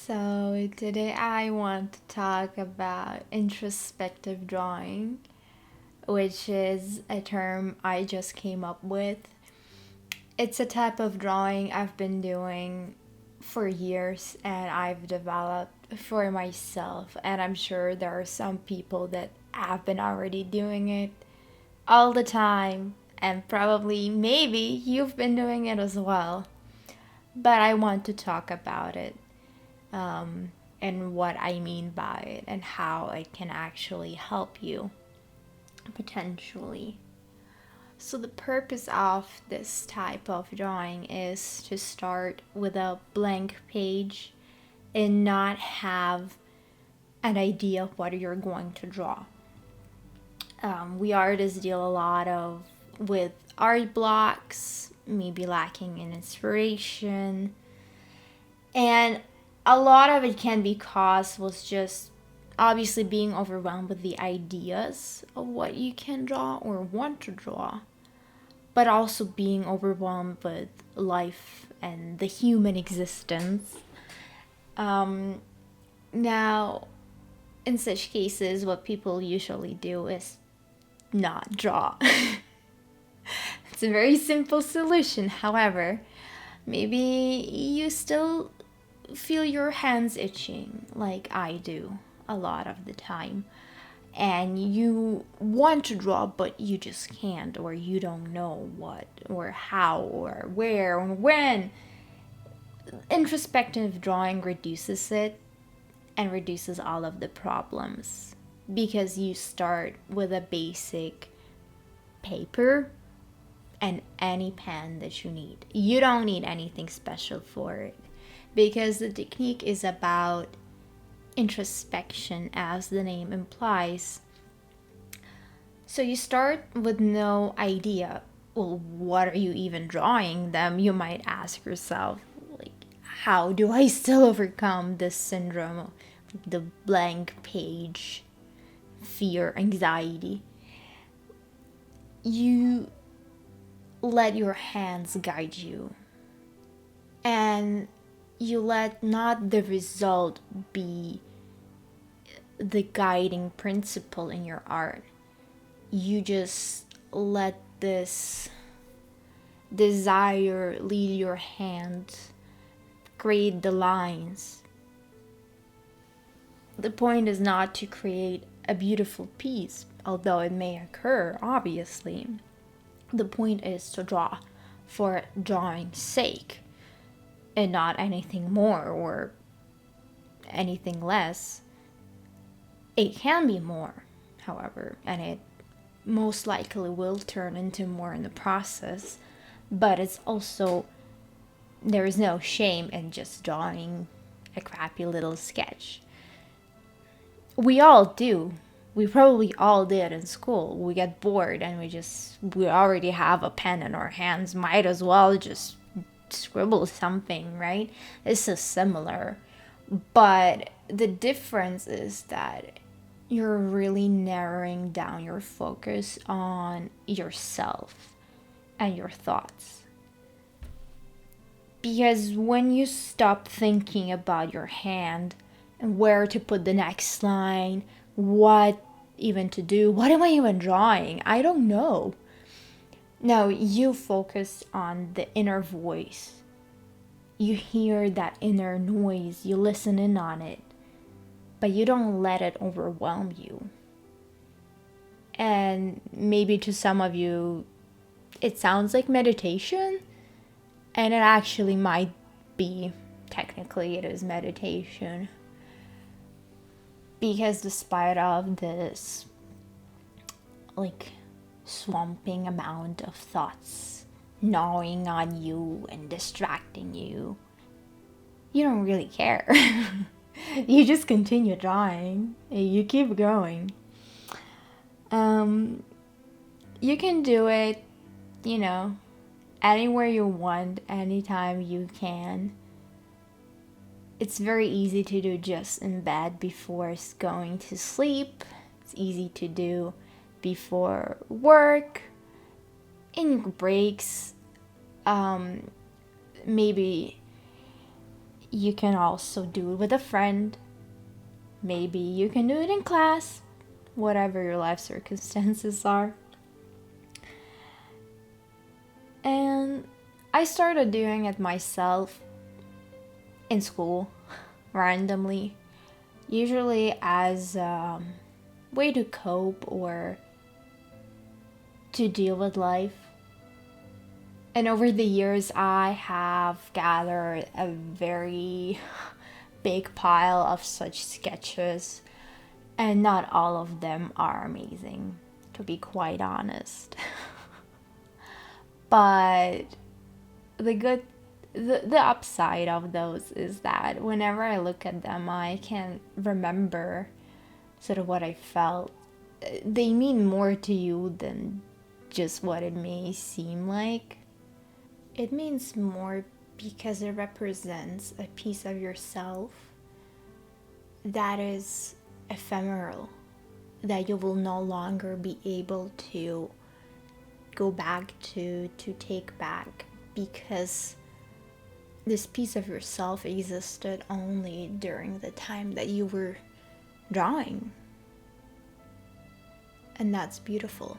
So, today I want to talk about introspective drawing, which is a term I just came up with. It's a type of drawing I've been doing for years and I've developed for myself, and I'm sure there are some people that have been already doing it all the time, and probably maybe you've been doing it as well. But I want to talk about it and what I mean by it and how it can actually help you potentially. So, the purpose of this type of drawing is to start with a blank page and not have an idea of what you're going to draw. We artists deal a lot of with art blocks, maybe lacking in inspiration, and a lot of it can be caused with just obviously being overwhelmed with the ideas of what you can draw or want to draw, but also being overwhelmed with life and the human existence. Now, in such cases, what people usually do is not draw. It's a very simple solution. However, maybe you still feel your hands itching like I do a lot of the time. And you want to draw, but you just can't, or you don't know what, or how, or where, or when. Introspective drawing reduces it and reduces all of the problems because you start with a basic paper and any pen that you need. You don't need anything special for it because the technique is about introspection, as the name implies. So you start with no idea. Well, what are you even drawing them? You might ask yourself, like, how do I still overcome this syndrome, the blank page, fear, anxiety? You let your hands guide you, and you let not the result be the guiding principle in your art. You just let this desire lead your hand, create the lines. The point is not to create a beautiful piece, although it may occur, obviously. The point is to draw for drawing's sake and not anything more or anything less. It can be more, however, and it most likely will turn into more in the process, but it's also, there is no shame in just drawing a crappy little sketch. We all do. We probably all did in school. We get bored and we already have a pen in our hands. Might as well just scribble something, right? This is similar. But the difference is that you're really narrowing down your focus on yourself and your thoughts. Because when you stop thinking about your hand and where to put the next line, what even to do, what am I even drawing? I don't know. Now you focus on the inner voice. You hear that inner noise, you listen in on it, but you don't let it overwhelm you. And maybe to some of you, it sounds like meditation, and it actually might be. Technically, it is meditation. Because despite of this, like, swamping amount of thoughts gnawing on you and distracting you, you don't really care. You just continue drawing. You keep going. You can do it, you know, anywhere you want, anytime you can. It's very easy to do just in bed before going to sleep. It's easy to do before work, in breaks. Maybe You can also do it with a friend. Maybe you can do it in class, whatever your life circumstances are. And I started doing it myself in school, randomly, usually as a way to cope or to deal with life. And over the years, I have gathered a very big pile of such sketches, and not all of them are amazing, to be quite honest. But the good the upside of those is that whenever I look at them, I can remember sort of what I felt. They mean more to you than just what it may seem like. It means more because it represents a piece of yourself that is ephemeral, that you will no longer be able to go back to take back, because this piece of yourself existed only during the time that you were drawing. And that's beautiful.